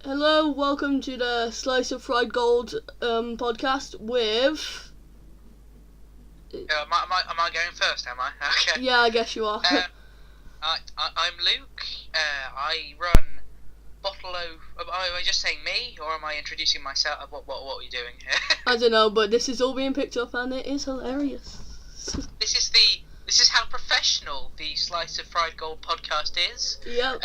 Hello, welcome to the Slice of Fried Gold podcast with... Am I going first, am I? Okay. Yeah, I guess you are. I'm Luke. I run Bottle O... Am I just saying me, or am I introducing myself? What are you doing here? I don't know, but this is all being picked up and it is hilarious. This is how professional the Slice of Fried Gold podcast is. Yep.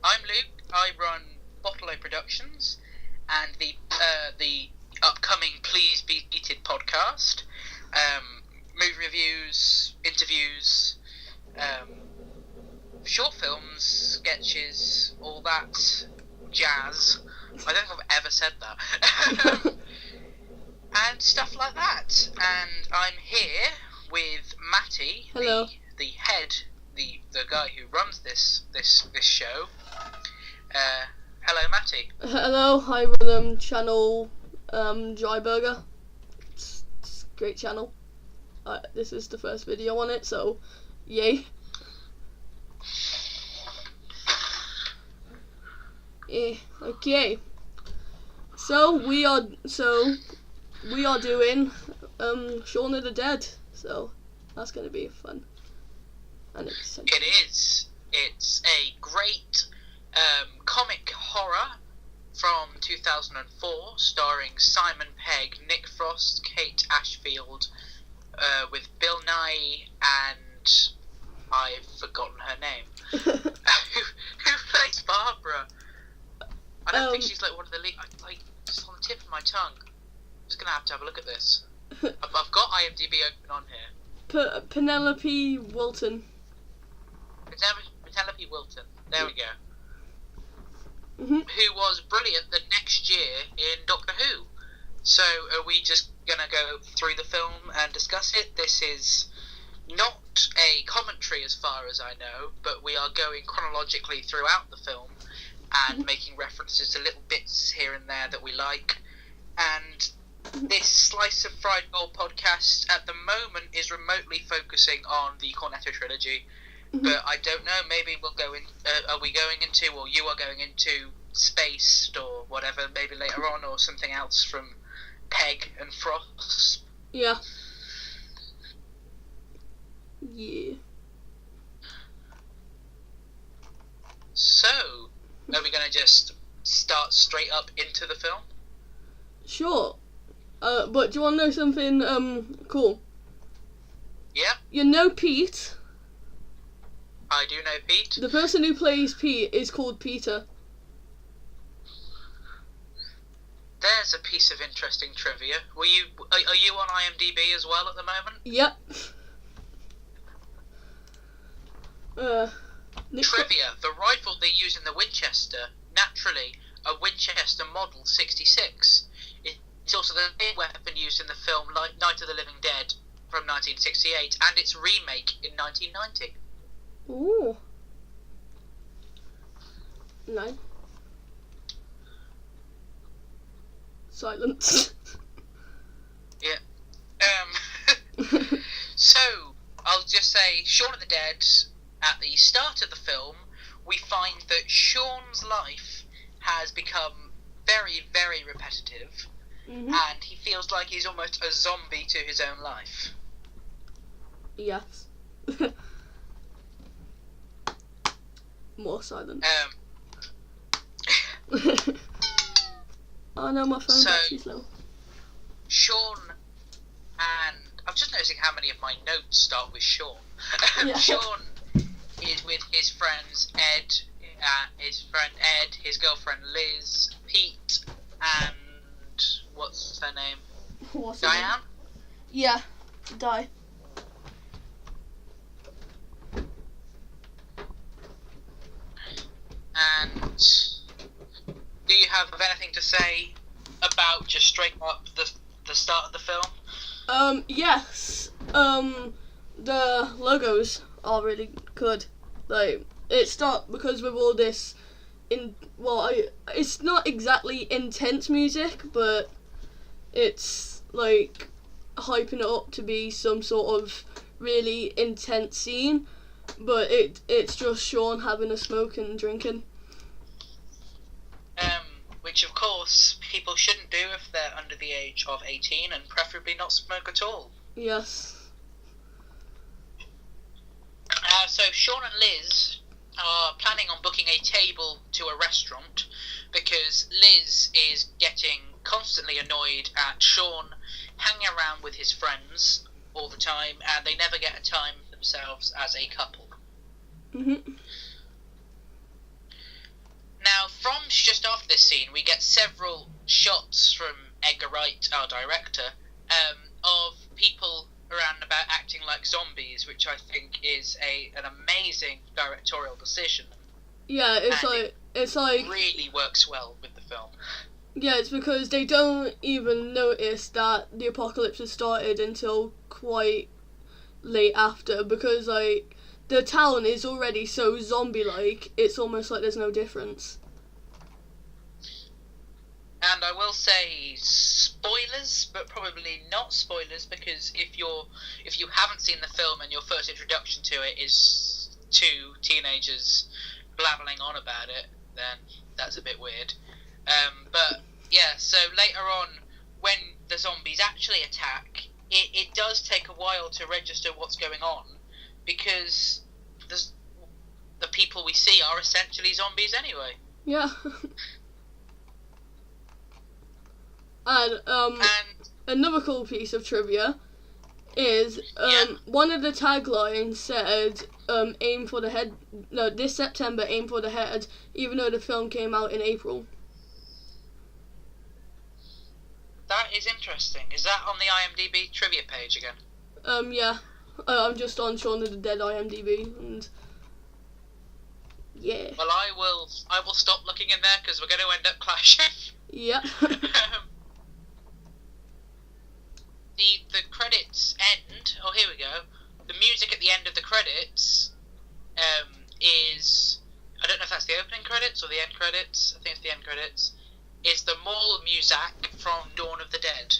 I'm Luke. I run Bottle O Productions and the upcoming Please Be Eated podcast. Movie reviews, interviews, short films, sketches, all that jazz. I don't think I've ever said that. And stuff like that. And I'm here with Matty, Hello. the head, the guy who runs this show. Hello, Matty. Hello, I run channel Dry Burger. It's a great channel. This is the first video on it, so yay. Okay. So we are doing Shaun of the Dead. So that's gonna be fun. And it is. It's a great comic horror from 2004, starring Simon Pegg, Nick Frost, Kate Ashfield, with Bill Nye and I've forgotten her name. who plays Barbara? I don't think she's like one of the lead. Like just on the tip of my tongue. I'm just gonna have to have a look at this. I've got IMDb open on here. Penelope Wilton. Penelope Wilton. There we go. Mm-hmm. Who was brilliant the next year in Doctor Who. So are we just gonna go through the film and discuss it? This is not a commentary as far as I know, but we are going chronologically throughout the film and making references to little bits here and there that we like. And this Slice of Fried Gold podcast at the moment is remotely focusing on the Cornetto trilogy. But I don't know, maybe we'll go in, are we going into, or you are going into Spaced or whatever, maybe later on, or something else from Pegg and Frost. Yeah. Yeah. So, are we going to just start straight up into the film? Sure. But do you want to know something, cool? Yeah? You know Pete? I do know Pete. The person who plays Pete is called Peter. There's a piece of interesting trivia. Are you on IMDb as well at the moment? Yep. Trivia. The rifle they use in the Winchester, naturally, a Winchester Model 66. It's also the same weapon used in the film Night of the Living Dead from 1968 and its remake in 1990. Ooh. No. Silence. Yeah. So, I'll just say, Shaun of the Dead, at the start of the film, we find that Shaun's life has become very, very repetitive, and he feels like he's almost a zombie to his own life. Yes. More silence. Oh no, my phone's actually slow. Sean, and I'm just noticing how many of my notes start with Sean. Yeah. Sean is with his friends Ed, his girlfriend Liz, Pete, and what's her name? Diane? Yeah, Di. And do you have anything to say about just straight up the start of the film? Yes. The logos are really good. Like, it starts because with all this it's not exactly intense music, but it's like hyping it up to be some sort of really intense scene. But it's just Shaun having a smoke and drinking. which of course people shouldn't do if they're under the age of 18, and preferably not smoke at all. Yes. So Shaun and Liz are planning on booking a table to a restaurant because Liz is getting constantly annoyed at Shaun hanging around with his friends all the time, and they never get a time themselves as a couple. Mhm. Now, from just after this scene, we get several shots from Edgar Wright, our director, of people around about acting like zombies, which I think is an amazing directorial decision. Yeah, it's like really works well with the film. Yeah, it's because they don't even notice that the apocalypse has started until quite late after, because like the town is already so zombie-like, it's almost like there's no difference. And I will say spoilers, but probably not spoilers, because if you haven't seen the film and your first introduction to it is two teenagers blabbling on about it, then that's a bit weird. But yeah, so later on, when the zombies actually attack, it does take a while to register what's going on, because the people we see are essentially zombies anyway. Yeah. And another cool piece of trivia is one of the taglines said aim for the head. No, this September aim for the head, even though the film came out in April. That is interesting. Is that on the IMDb trivia page again? Yeah. I'm just on Shaun of the Dead IMDb, and yeah. Well, I will stop looking in there because we're going to end up clashing. Yeah. The credits end. Oh, here we go. The music at the end of the credits is, I don't know if that's the opening credits or the end credits. I think it's the end credits. Is the Mall Muzak from Dawn of the Dead.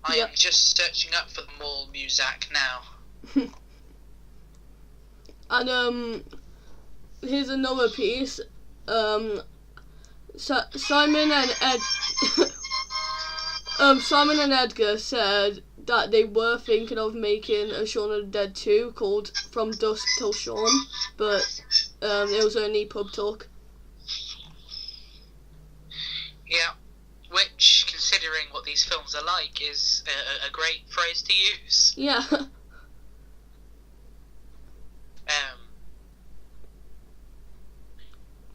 I am just searching up for the Mall Muzak now. And here's another piece. Simon and Edgar said that they were thinking of making a Shaun of the Dead 2 called From Dusk Till Shaun, but it was only pub talk. Yeah, which, considering what these films are like, is a great phrase to use. Yeah.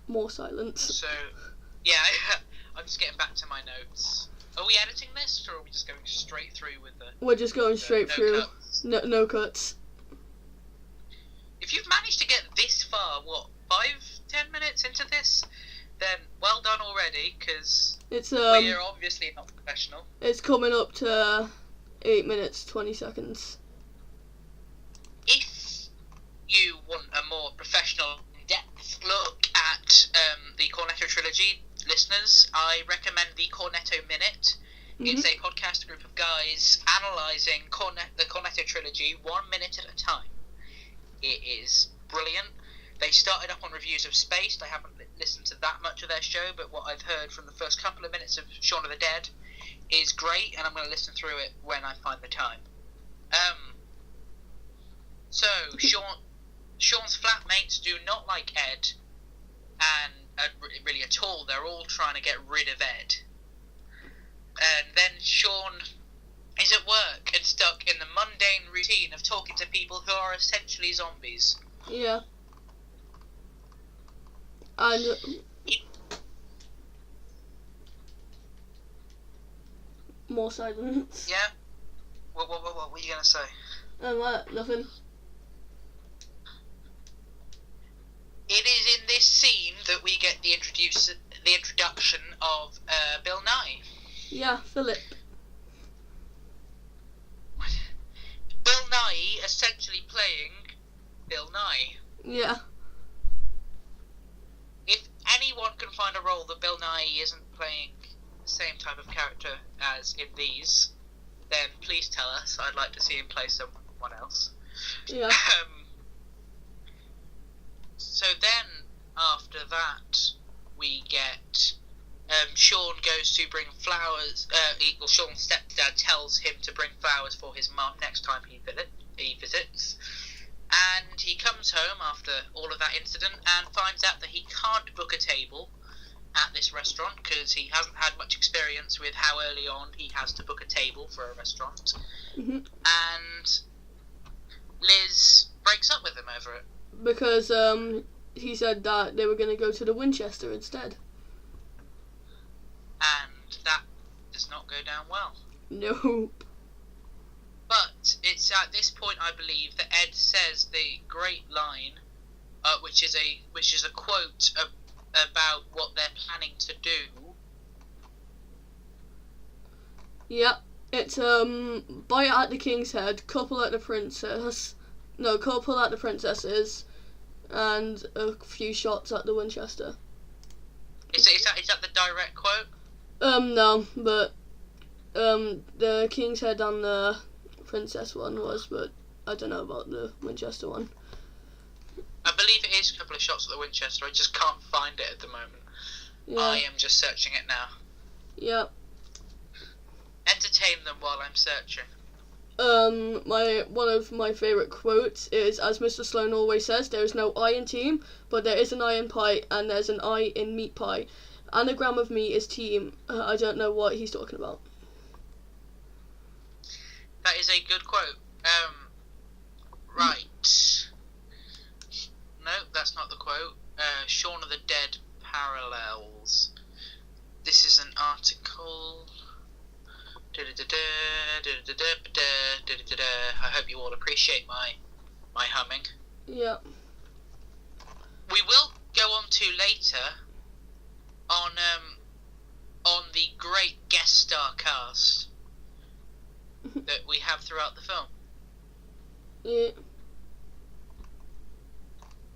More silence. So, yeah, I'm just getting back to my notes. Are we editing this, or are we just going straight through with the... We're just going straight through. Cuts? No cuts. If you've managed to get this far, 5-10 minutes into this, then well done already, because we're obviously not professional. It's coming up to 8 minutes, 20 seconds. If you want a more professional, in-depth look at the Cornetto trilogy, listeners, I recommend the Cornetto Minute. Mm-hmm. It's a podcast group of guys analysing the Cornetto trilogy 1 minute at a time. It is brilliant. They started up on reviews of Spaced. I haven't listened to that much of their show, but what I've heard from the first couple of minutes of Shaun of the Dead is great, and I'm going to listen through it when I find the time. So, Shaun's flatmates do not like Ed, and really at all. They're all trying to get rid of Ed. And then Shaun is at work and stuck in the mundane routine of talking to people who are essentially zombies. Yeah. And more silence. Yeah. What were you gonna say? Nothing. It is in this scene that we get the introduction of Bill Nye. Yeah, Philip. Bill Nye essentially playing Bill Nye. Yeah. If anyone can find a role that Bill Nye isn't playing the same type of character as in these, then please tell us. I'd like to see him play someone else. Yeah. So then, after that, we get Shaun goes to bring flowers. Shaun's stepdad tells him to bring flowers for his mum next time he visits. And he comes home after all of that incident and finds out that he can't book a table at this restaurant because he hasn't had much experience with how early on he has to book a table for a restaurant. Mm-hmm. And Liz breaks up with him over it. Because he said that they were going to go to the Winchester instead. And that does not go down well. Nope. But it's at this point, I believe, that Ed says the great line, which is a quote about what they're planning to do. Yep, it's bite at the King's Head, couple at the princesses, and a few shots at the Winchester. Is that the direct quote? No, but the King's Head and the princess one was, but I don't know about the Winchester one. I believe it is a couple of shots at the Winchester. I just can't find it at the moment. Yeah. I am just searching it now. Yep. Entertain them while I'm searching. One of my favourite quotes is, as Mr. Sloan always says, there is no I in team, but there is an I in pie, and there's an I in meat pie. Anagram of me is team. I don't know what he's talking about. That is a good quote. Right. No, that's not the quote. Shaun of the Dead parallels. This is an article. I hope you all appreciate my humming. Yeah. We will go on to later on the great guest star cast that we have throughout the film. Yeah.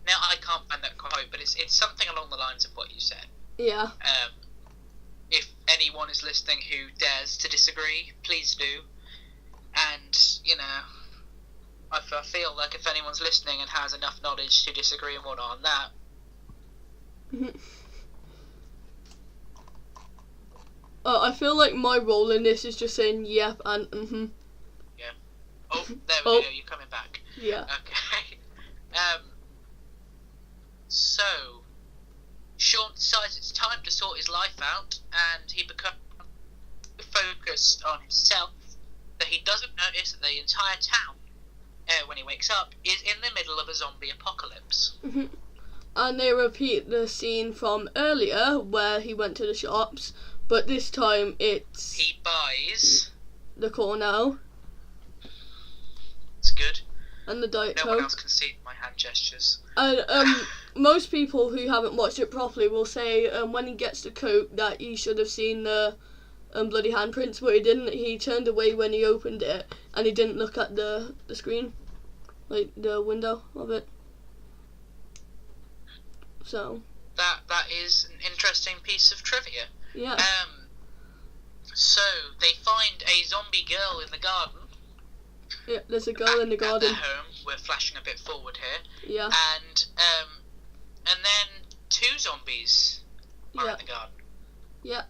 Now I can't find that quote, but it's something along the lines of what you said. Yeah. If anyone is listening who dares to disagree, please do. And, you know, I feel like if anyone's listening and has enough knowledge to disagree and whatnot on that. I feel like my role in this is just saying yep and mm-hmm. Yeah. Oh, there we go, you're coming back. Yeah. Okay. So, Shaun decides it's time to sort his life out, and he becomes focused on himself, that he doesn't notice that the entire town, when he wakes up, is in the middle of a zombie apocalypse. Mm-hmm. And they repeat the scene from earlier, where he went to the shops, but this time it's... He buys... the Cornell. It's good. And the Diet Coke. No one else can see my hand gestures. And most people who haven't watched it properly will say when he gets the Coke that he should have seen the bloody handprints, but he didn't. He turned away when he opened it, and he didn't look at the screen, like the window of it. So. That is an interesting piece of trivia. Yeah. So they find a zombie girl in the garden. Yeah, there's a girl in the garden. At their home. We're flashing a bit forward here. Yeah. And then two zombies are in the garden. Yeah.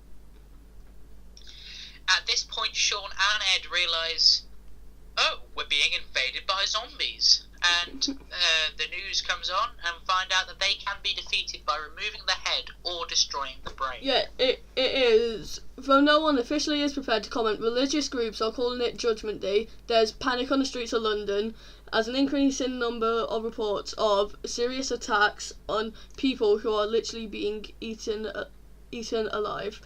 At this point, Shaun and Ed realise, oh, we're being invaded by zombies. And the news comes on and find out that they can be defeated by removing the head or destroying the brain. Yeah, it is. Though no one officially is prepared to comment, religious groups are calling it Judgment Day. There's panic on the streets of London as an increasing number of reports of serious attacks on people who are literally being eaten alive.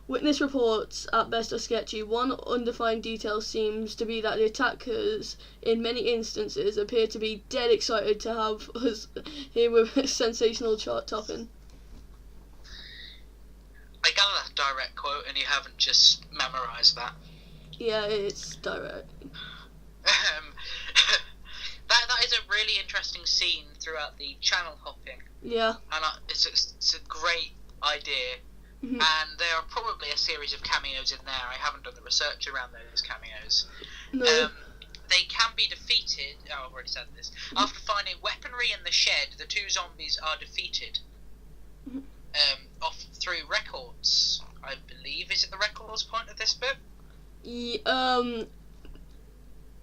Witness reports at best are sketchy. One undefined detail seems to be that the attackers, in many instances, appear to be dead excited to have us here with a sensational chart topping. I gather that's a direct quote and you haven't just memorised that. Yeah, it's direct. That is a really interesting scene throughout the channel hopping. Yeah. And it's a great idea. Mm-hmm. And there are probably a series of cameos in there. I haven't done the research around those cameos. No. They can be defeated. Oh, I've already said this. After finding weaponry in the shed, the two zombies are defeated. Off through records, is it the record's point of this book?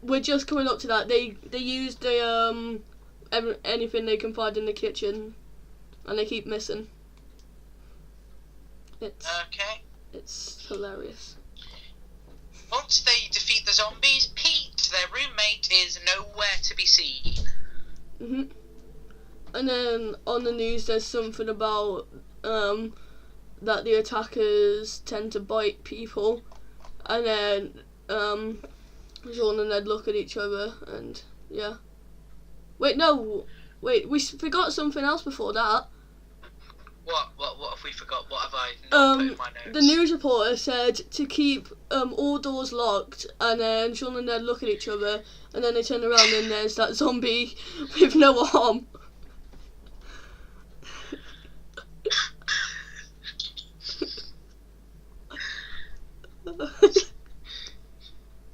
We're just coming up to that. They used anything they can find in the kitchen, and they keep missing. It's hilarious. Once they defeat the zombies, Pete, their roommate, is nowhere to be seen. Mhm. And then on the news, there's something about that the attackers tend to bite people, and then Shaun and Ned look at each other, and yeah. Wait, we forgot something else before that. What have we forgot? What have I not put in my notes? The news reporter said to keep all doors locked, and then Shaun and Ned look at each other, and then they turn around and there's that zombie with no arm.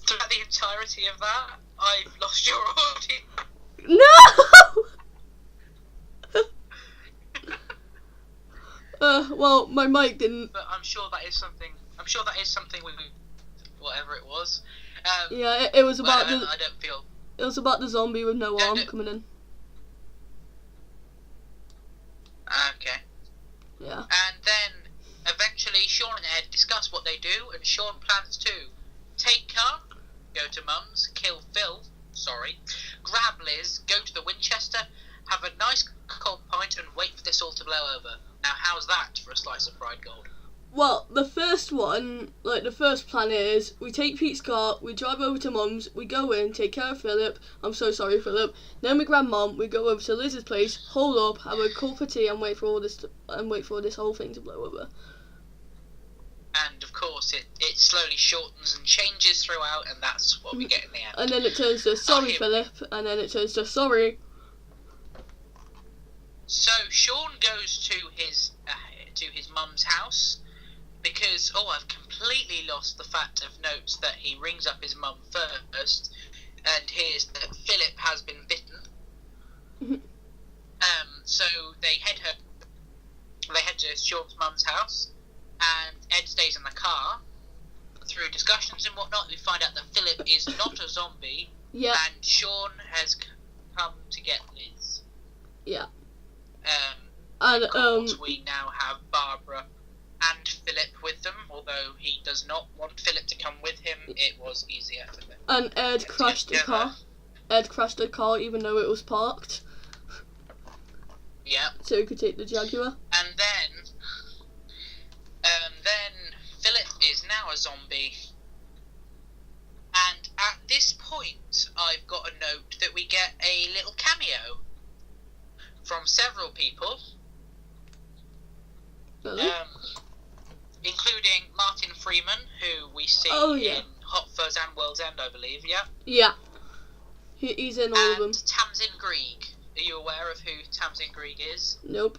Throughout the entirety of that, I've lost your audio. No! Well, my mic didn't. But I'm sure that is something we, whatever it was. Yeah, it was about I don't feel. It was about the zombie with no arm coming in. Okay. Yeah. And then eventually Shaun and Ed discuss what they do, and Shaun plans to take car, go to Mum's, kill Phil, grab Liz, go to the Winchester, have a nice cold pint, and wait for this all to blow over. Now, how's that for a slice of fried gold? Well, the first plan is we take Pete's car, we drive over to Mum's, we go in, take care of Philip. I'm so sorry, Philip. Then we grab Mum, we go over to Liz's place, hole up, have a cup of tea, and wait for this whole thing to blow over. And of course, it slowly shortens and changes throughout, and that's what we get in the end. And then it turns to sorry, Philip, and then it turns to sorry. So Shaun goes to his mum's house because I've completely lost the fact of notes that he rings up his mum first and hears that Philip has been bitten. So they head to Shaun's mum's house, and Ed stays in the car. Through discussions and whatnot, we find out that Philip is not a zombie. Yeah. And Shaun has come to get Liz. Yeah. And of course, we now have Barbara and Philip with them, although he does not want Philip to come with him. It was easier for them. And Ed crashed the car. Ed crashed the car even though it was parked. Yeah. So he could take the Jaguar. And then Philip is now a zombie. And at this point, I've got a note that we get a little cameo from several people. Really? Including Martin Freeman, who we see in Hot Fuzz and World's End, I believe, yeah? Yeah. He's in all of them. And Tamsin Greig. Are you aware of who Tamsin Greig is? Nope.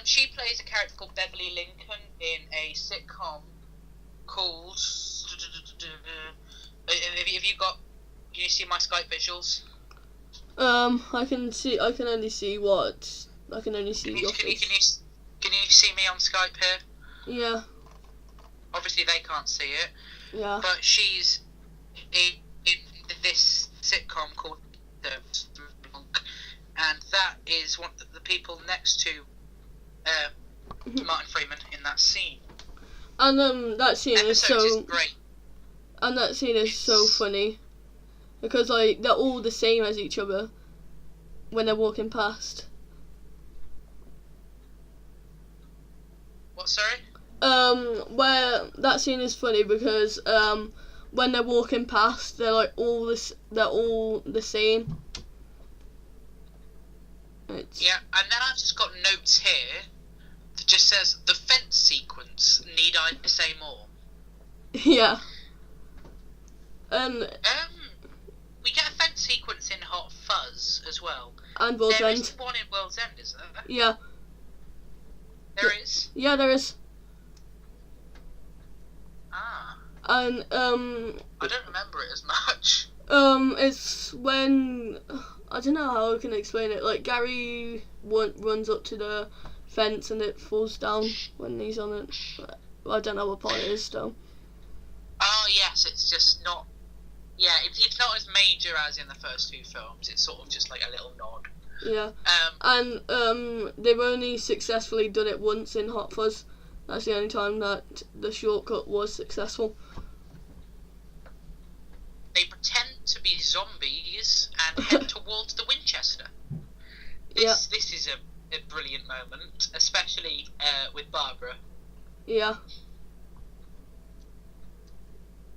She plays a character called Beverly Lincoln in a sitcom called... Can you see my Skype visuals? I can only see your face. Can you see me on Skype here? Yeah. Obviously they can't see it. Yeah. But she's in this sitcom called The Monk, and that is one of the people next to Martin Freeman in that scene. And that scene is so great. And that scene is so funny because they're all the same as each other when they're walking past. What, sorry? Where that scene is funny because when they're walking past, they're all the same. Yeah, and then I've just got notes here that just says the fence sequence. Need I say more? Yeah. And we get a fence sequence in Hot Fuzz as well. And World's End. There is one in World's End, is there? Yeah. There is? Yeah, there is. Ah. And I don't remember it as much. It's when I don't know how I can explain it. Like Gary runs up to the fence and it falls down when he's on it. I don't know what part it is though. Oh yes, it's just not. Yeah, it's not as major as in the first two films. It's sort of just like a little nod. Yeah. And they've only successfully done it once in Hot Fuzz. That's the only time that the shortcut was successful. They pretend to be zombies and head towards the Winchester. This is a brilliant moment, especially with Barbara. Yeah.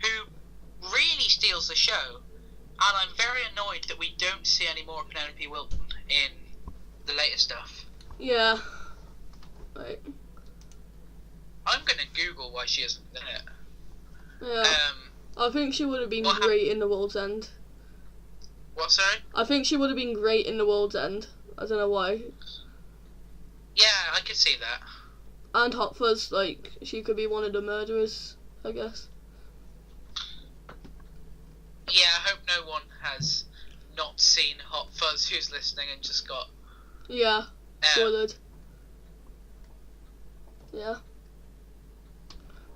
Who really steals the show, and I'm very annoyed that we don't see any more of Penelope Wilton in the later stuff. Yeah. Right. I'm gonna Google why she isn't in it. Yeah. I think she would have been great in The World's End. What, sorry? I think she would have been great in The World's End. I don't know why. Yeah, I could see that. And Hot Fuzz, like, she could be one of the murderers, I guess. Yeah, I hope no one has not seen Hot Fuzz who's listening and just got... Yeah, spoiled. Yeah.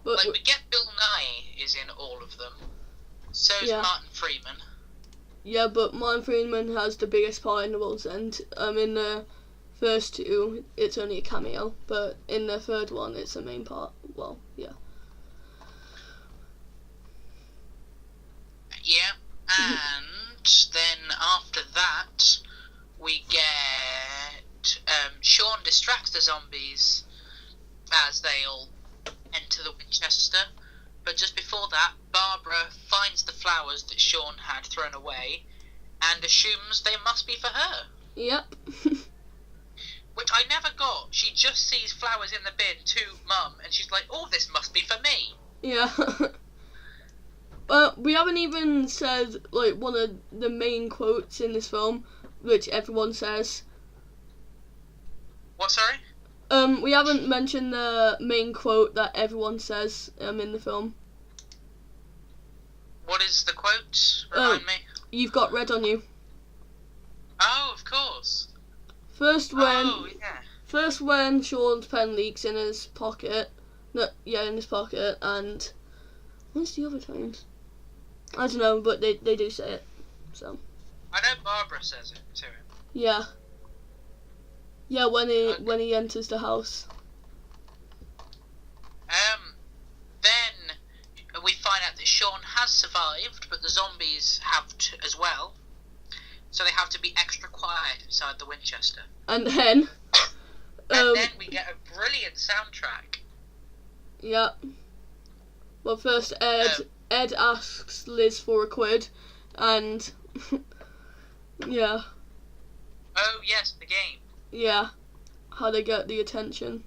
But like, we get Bill Nye is in all of them. So's Martin Freeman. Yeah, but Martin Freeman has the biggest part in The World's End. In the first two, it's only a cameo, but in the third one, it's the main part. Well, yeah. Yeah, and then after that, we get Shaun distracts the zombies as they all enter the Winchester. But just before that, Barbara finds the flowers that Shaun had thrown away and assumes they must be for her. Yep. Which I never got. She just sees flowers in the bin to Mum, and she's like, oh, this must be for me. Yeah. We haven't even said, like, one of the main quotes in this film, which everyone says. What, sorry? We haven't mentioned the main quote that everyone says in the film. What is the quote? Remind me. You've got red on you. Oh, of course. First when Shaun's pen leaks in his pocket. In his pocket, and what's the other times? I don't know, but they do say it. So. I know Barbara says it to him. Yeah. Yeah, when he enters the house. Then we find out that Shaun has survived, but the zombies have as well. So they have to be extra quiet inside the Winchester. And then... and then we get a brilliant soundtrack. Yeah. Well, first Ed asks Liz for £1, and... yeah. Oh, yes, the game. Yeah. How they get the attention.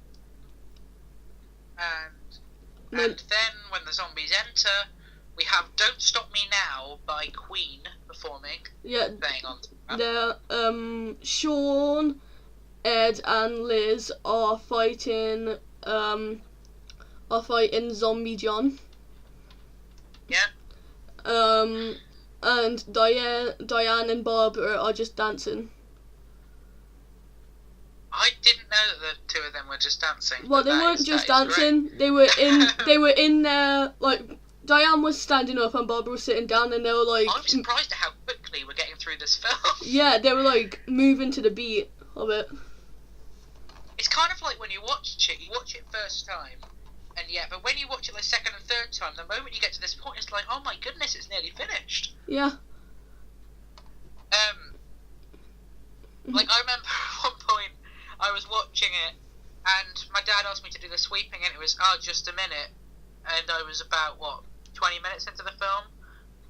And then when the zombies enter, we have Don't Stop Me Now by Queen performing. Yeah. Playing on. They're, Shaun, Ed and Liz are fighting Zombie John. Yeah. And Diane and Barbara are just dancing. I didn't know that the two of them were just dancing. Well, they weren't just dancing. They were in there, like, Diane was standing up and Barbara was sitting down, and they were like... I'm surprised at how quickly we're getting through this film. Yeah, they were like moving to the beat of it. It's kind of like when you watch it first time, and but when you watch it the second and third time, the moment you get to this point, it's like, oh my goodness, it's nearly finished. Yeah. Like, I remember at one point, I was watching it, and my dad asked me to do the sweeping, and it was, just a minute, and I was about, 20 minutes into the film?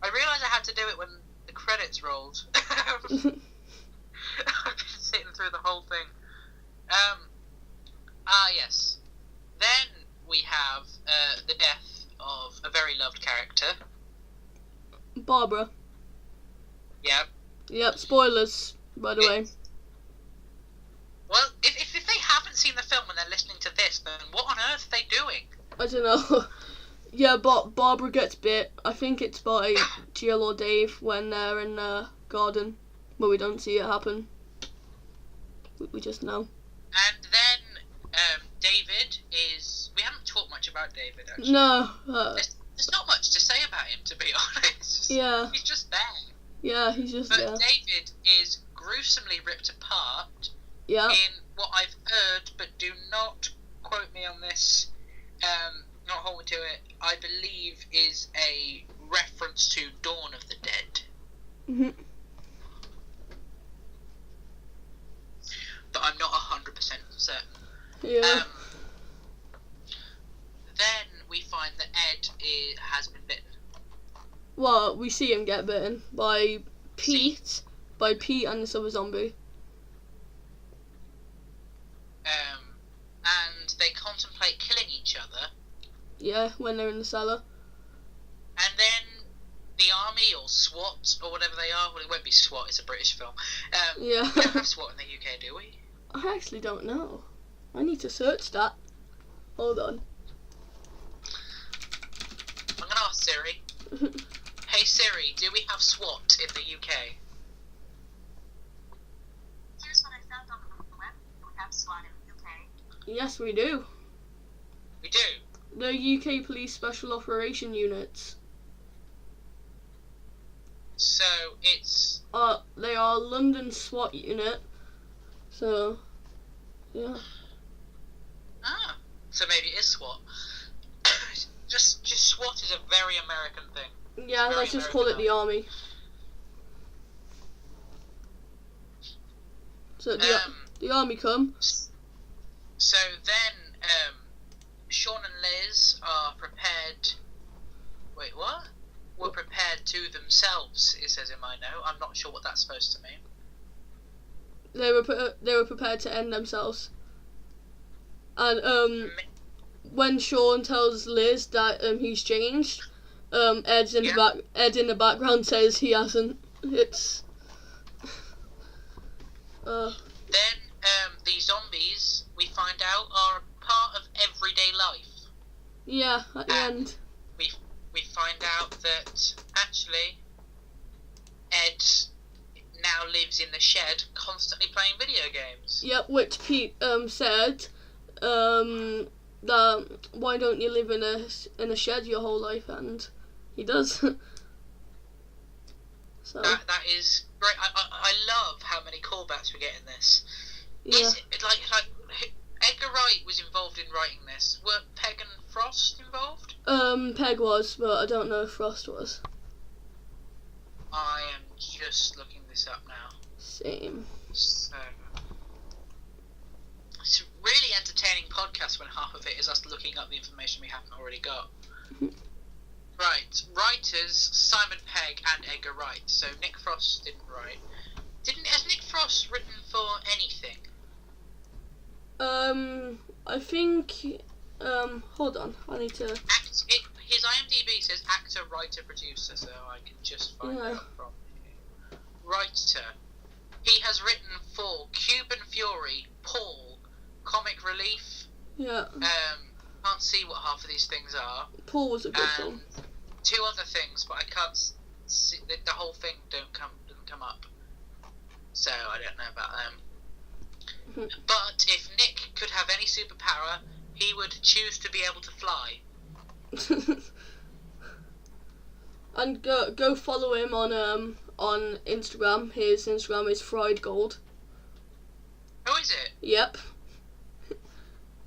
I realised I had to do it when the credits rolled. I've been sitting through the whole thing. Yes. Then we have the death of a very loved character. Barbara. Yep, spoilers, by the way. Well, if they haven't seen the film and they're listening to this, then what on earth are they doing? I don't know. Yeah, but Barbara gets bit. I think it's by Jill or Dave when they're in the garden, but we don't see it happen. We just know. And then David is... We haven't talked much about about David, actually. No. There's not much to say about him, to be honest. Yeah. He's just there. Yeah, he's just there. But David is gruesomely ripped apart Yeah. in what I've heard, but do not quote me on this, not hold me to it, I believe is a reference to Dawn of the Dead. Mm-hmm. But I'm not 100% certain. Yeah. Then we find that Ed has been bitten. Well, we see him get bitten by Pete, and this other zombie. And they contemplate killing each other. Yeah, when they're in the cellar. And then the army or SWAT or whatever they are, well, it won't be SWAT, it's a British film. Yeah. We don't have SWAT in the UK, do we? I actually don't know. I need to search that. Hold on. I'm going to ask Siri. Hey Siri, do we have SWAT in the UK? Here's what I found on the web. We have SWAT in the UK. Yes, we do. We do? The UK Police Special Operation Units. So it's... They are London SWAT unit. So, yeah. Ah, so maybe it is SWAT. just SWAT is a very American thing. Yeah, let's just call it the army. So the army come. So then, Shaun and Liz are prepared. Wait, what? Were prepared to themselves. It says in my note. I'm not sure what that's supposed to mean. They were prepared to end themselves. And when Shaun tells Liz that he's changed, Ed in the background says he hasn't. It's Then the zombies, we find out, are a part of everyday life. Yeah, at the end. We find out that actually Ed now lives in the shed, constantly playing video games. Yep, which Pete said that why don't you live in a shed your whole life, and he does. So that is great. I love how many callbacks we get in this. yeah. Is it like Edgar Wright was involved in writing this? Were Peg and Frost involved? Peg was, but I don't know if Frost was. I am just looking this up now. Same. So it's a really entertaining podcast when half of it is us looking up the information we haven't already got. Right, writers Simon Pegg and Edgar Wright. So Nick Frost didn't write. Has Nick Frost written for anything? I think. Hold on, I need to. His IMDb says actor, writer, producer, so I can just find out from here. Writer. He has written for Cuban Fury, Paul, Comic Relief. Yeah. Can't see what half of these things are. Paul was a good film. Two other things, but I can't see the whole thing. Doesn't come up, so I don't know about them. But if Nick could have any superpower, he would choose to be able to fly. And go follow him on Instagram. His Instagram is Fried Gold. Oh, is it? Yep.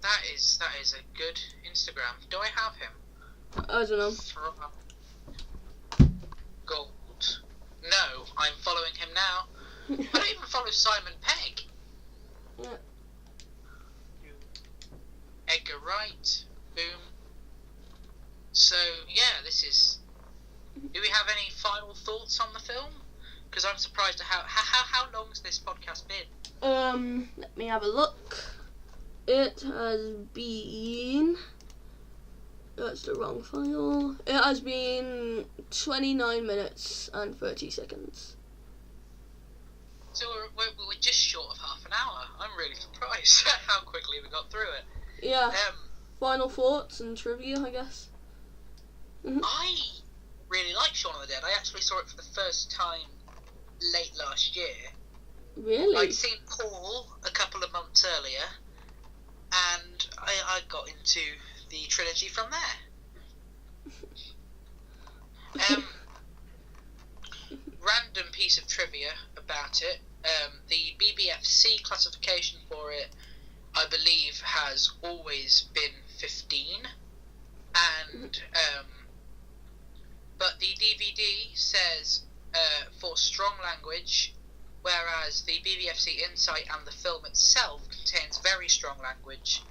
That is a good Instagram. Do I have him? I don't know. Gold. No, I'm following him now. I don't even follow Simon Pegg. Yeah. Edgar Wright. Boom. So yeah, this is. Do we have any final thoughts on the film? Because I'm surprised at how long's this podcast been? Let me have a look. It has been. That's the wrong file. It has been 29 minutes and 30 seconds. So we're just short of half an hour. I'm really surprised at how quickly we got through it. Yeah. Final thoughts and trivia, I guess. I really like Shaun of the Dead. I actually saw it for the first time late last year. Really? I'd seen Paul a couple of months earlier, and I got into the trilogy from there. Random piece of trivia about it. The BBFC classification for it, I believe, has always been 15, and but the DVD says for strong language, whereas the BBFC Insight and the film itself contains very strong language,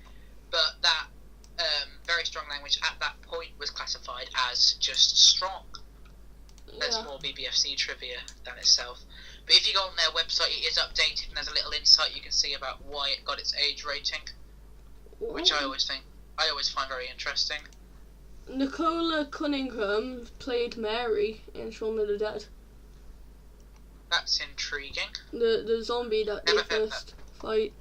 but that very strong language at that point was classified as just strong. There's more BBFC trivia than itself. But if you go on their website, it is updated, and there's a little insight you can see about why it got its age rating, which I always find very interesting. Nicola Cunningham played Mary in Shaun of the Dead. That's intriguing. The zombie that they first fight.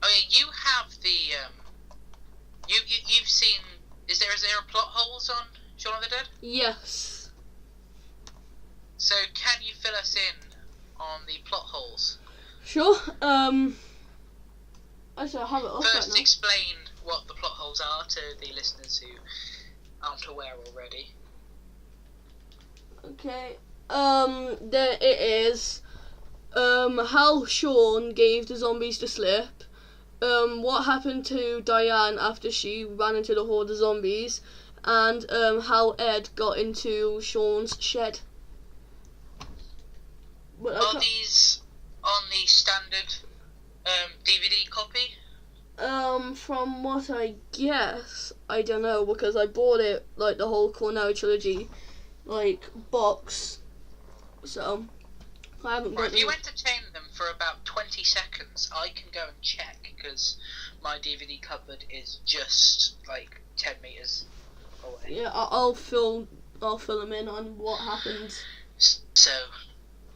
Oh yeah, you have the you've seen. Is there a plot holes on Shaun of the Dead? Yes. So can you fill us in on the plot holes? Sure. Actually, I have it up First, right now. explain what the plot holes are to the listeners who aren't aware already. Okay. There it is. How Shaun gave the zombies the slip. What happened to Diane after she ran into the horde of zombies, and how Ed got into Shaun's shed. But Are these on the standard DVD copy? From what I guess, I don't know, because I bought it, like, the whole Cornell trilogy, like, box, so I haven't got If you entertain them for about 20 seconds, I can go and check, because my DVD cupboard is just, like, 10 metres away. Yeah, I'll fill them in on what happened. So,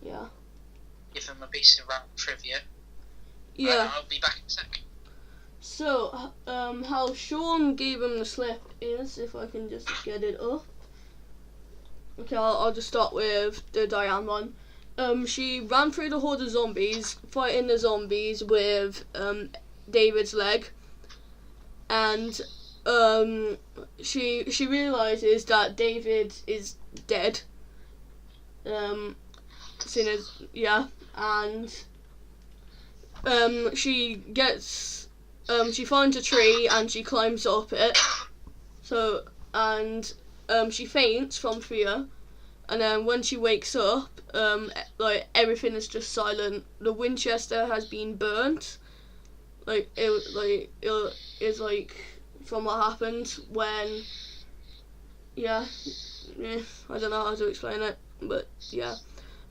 Yeah. give them a piece of random trivia. Yeah. I'll be back in a sec. So, how Shaun gave him the slip is, if I can just get it up. Okay, I'll just start with the Diane one. She ran through the horde of zombies, fighting the zombies with David's leg, and she realizes that David is dead. Seeing as and she gets she finds a tree and she climbs up it. So she faints from fear. And then when she wakes up, like everything is just silent. The Winchester has been burnt. It's like from what happened when. Yeah, I don't know how to explain it, but yeah.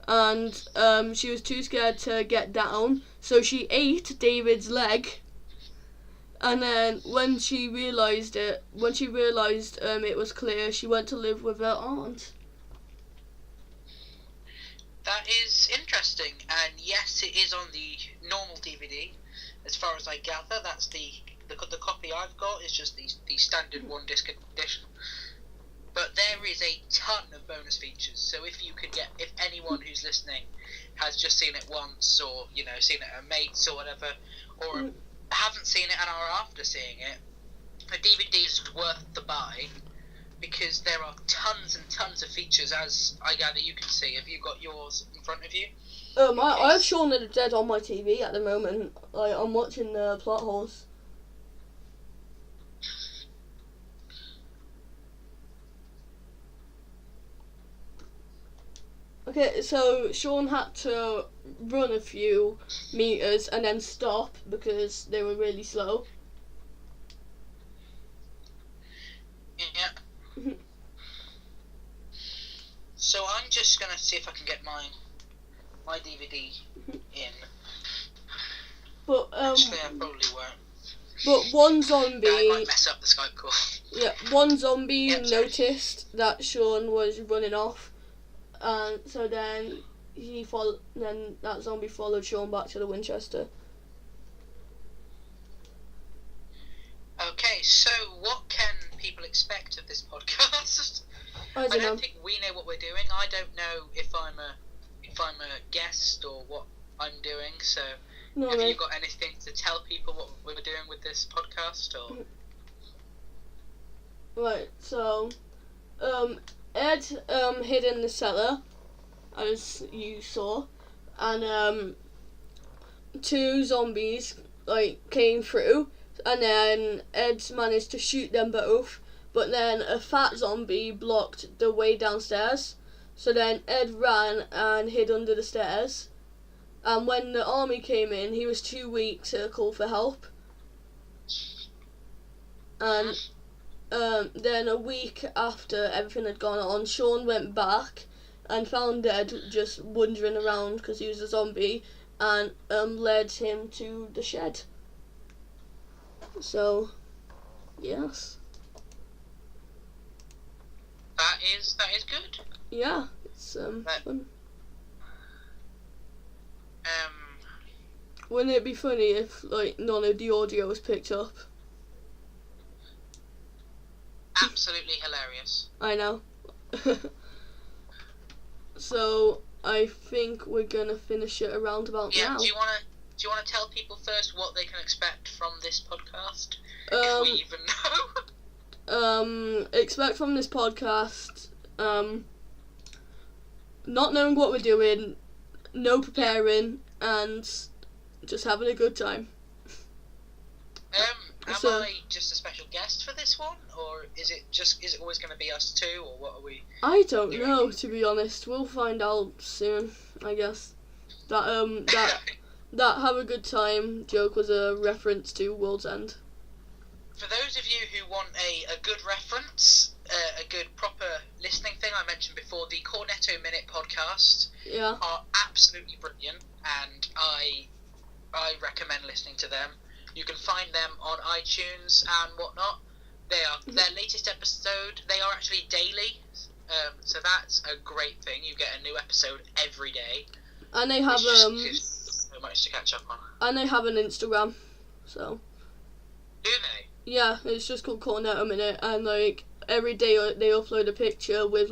And she was too scared to get down, so she ate David's leg. And then when she realised it was clear, she went to live with her aunt. That is interesting, and yes, it is on the normal DVD. As far as I gather, that's the copy I've got is just the standard one disc edition. But there is a ton of bonus features. So if anyone who's listening has just seen it once, or seen it at a mate's or whatever, or haven't seen it and are after seeing it, a DVD is worth the buy. Because there are tons and tons of features, as I gather you can see. Have you got yours in front of you? I have Shaun of the Dead on my TV at the moment. Like, I'm watching the plot holes. Okay, so Shaun had to run a few meters and then stop because they were really slow. Yeah. So I'm just gonna see if I can get my DVD in. But Actually, I probably won't. But one zombie. I might mess up the Skype call. Yeah, one zombie Yep, sorry. noticed that Shaun was running off, and so then that zombie followed Shaun back to the Winchester. Okay, so what can people expect of this podcast? I don't know. think we know what we're doing. I don't know if I'm a guest or what I'm doing. So No, Have mate. you got anything to tell people what we're doing with this podcast, or? Right, so, Ed, hid in the cellar, as you saw, and, 2 zombies, came through, and then Ed managed to shoot them both, but then a fat zombie blocked the way downstairs, so then Ed ran and hid under the stairs, and when the army came in, he was too weak to call for help, and then a week after everything had gone on, Shaun went back and found Ed just wandering around because he was a zombie, and led him to the shed. So, yes. That is good. Yeah, it's fun. Wouldn't it be funny if none of the audio was picked up? Absolutely hilarious. I know. So I think we're gonna finish it around about now. Do you wanna tell people first what they can expect from this podcast? If we even know. Expect from this podcast, not knowing what we're doing, no preparing, and just having a good time. Am I just a special guest for this one, or is it always going to be us two, or what are we? I don't know, to be honest. We'll find out soon, I guess. That that have a good time joke was a reference to World's End. For those of you who want a good reference, a good proper listening thing, I mentioned before, the Cornetto Minute podcast are absolutely brilliant, and I recommend listening to them. You can find them on iTunes and whatnot. Their latest episode, they are actually daily, so that's a great thing. You get a new episode every day. And they have so much to catch up on. And they have an Instagram, so. Do they? Yeah, it's just called Cornetto Minute, and every day they upload a picture with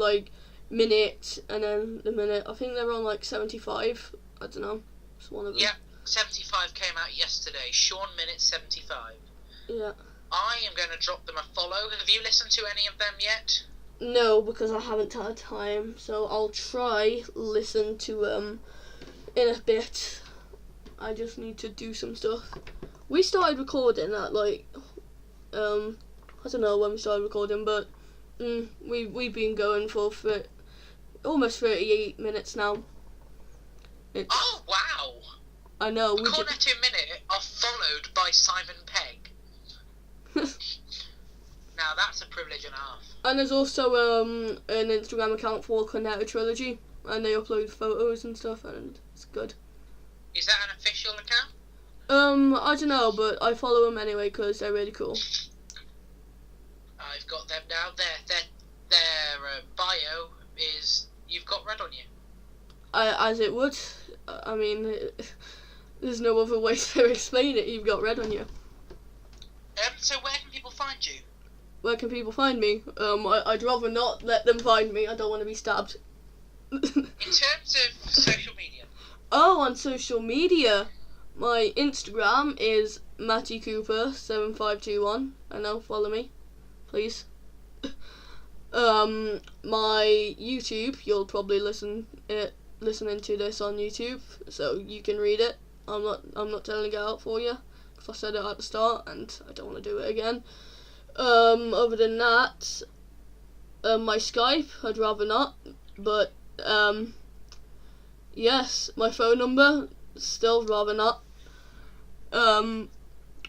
minute and then the minute. I think they're on 75. I don't know. It's one of them. Yeah. 75 came out yesterday. Shaun Minute 75. Yeah. I am going to drop them a follow. Have you listened to any of them yet? No, because I haven't had time. So I'll try listen to in a bit. I just need to do some stuff. We started recording at I don't know when we started recording, but we've been going for almost 38 minutes now. Oh wow! I know. The Cornetto Minute are followed by Simon Pegg. Now that's a privilege and a half. And there's also an Instagram account for Cornetto Trilogy, and they upload photos and stuff, and it's good. Is that an official account? I don't know, but I follow them anyway because they're really cool. I've got them now. Their bio is "You've got red on you." As it would. I mean, there's no other way to explain it. You've got red on you. So where can people find you? Where can people find me? I'd rather not let them find me. I don't want to be stabbed. In terms of social media. Oh, on social media, my Instagram is MattyCooper7521. I know, follow me, please. My YouTube, you'll probably listening to this on YouTube, so you can read it. I'm not telling it out for you, because I said it at the start, and I don't want to do it again. Other than that, my Skype, I'd rather not, but yes, my phone number, still rather not.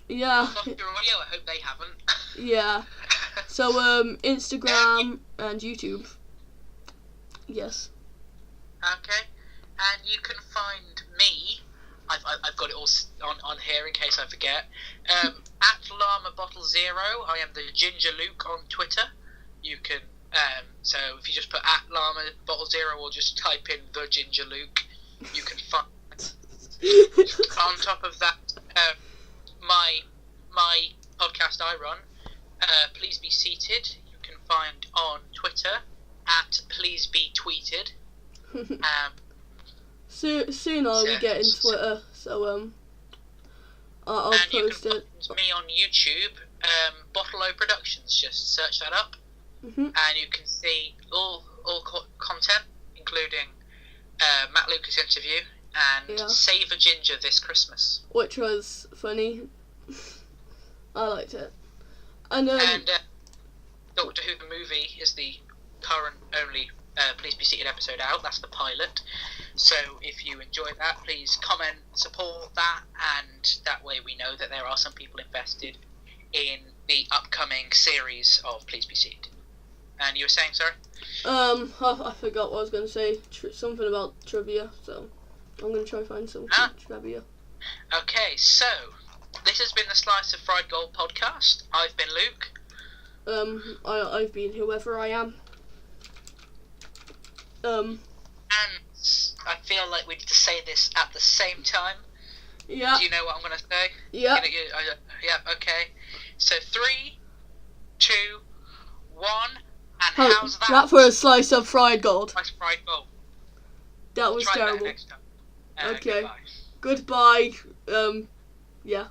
Yeah. Off your audio, I hope they haven't. Yeah. So Instagram and YouTube. Yes. Okay. And you can find me. I've got it all on here in case I forget. At Llama Bottle Zero. I am the Ginger Luke on Twitter. You can. So if you just put at Llama Bottle Zero or just type in the Ginger Luke, you can find. On top of that, my podcast I run, Please Be Seated. You can find on Twitter at Please Be Tweeted. Soon I'll be getting Twitter, so I'll and you post can it. find me on YouTube, Bottle O Productions. Just search that up, Hmm. and you can see all content, including Matt Lucas interview and Yeah. Save a Ginger this Christmas. Which was funny. I liked it. And And Doctor Who the movie is the current only Please Be Seated episode out. That's the pilot. So if you enjoy that, please comment, support that, and that way we know that there are some people invested in the upcoming series of Please Be Seated. And you were saying, sorry? I forgot what I was going to say. Something about trivia, so I'm going to try to find some trivia. Okay, so this has been the Slice of Fried Gold podcast. I've been Luke. I've been whoever I am. And I feel like we need to say this at the same time. Yeah. Do you know what I'm going to say? Yeah. Yeah, okay. So 3, 2, 1, and Oh, how's that? that for a slice of fried gold. Slice of fried gold. That was Try terrible. that next time. Okay. Goodbye. Goodbye. Yeah.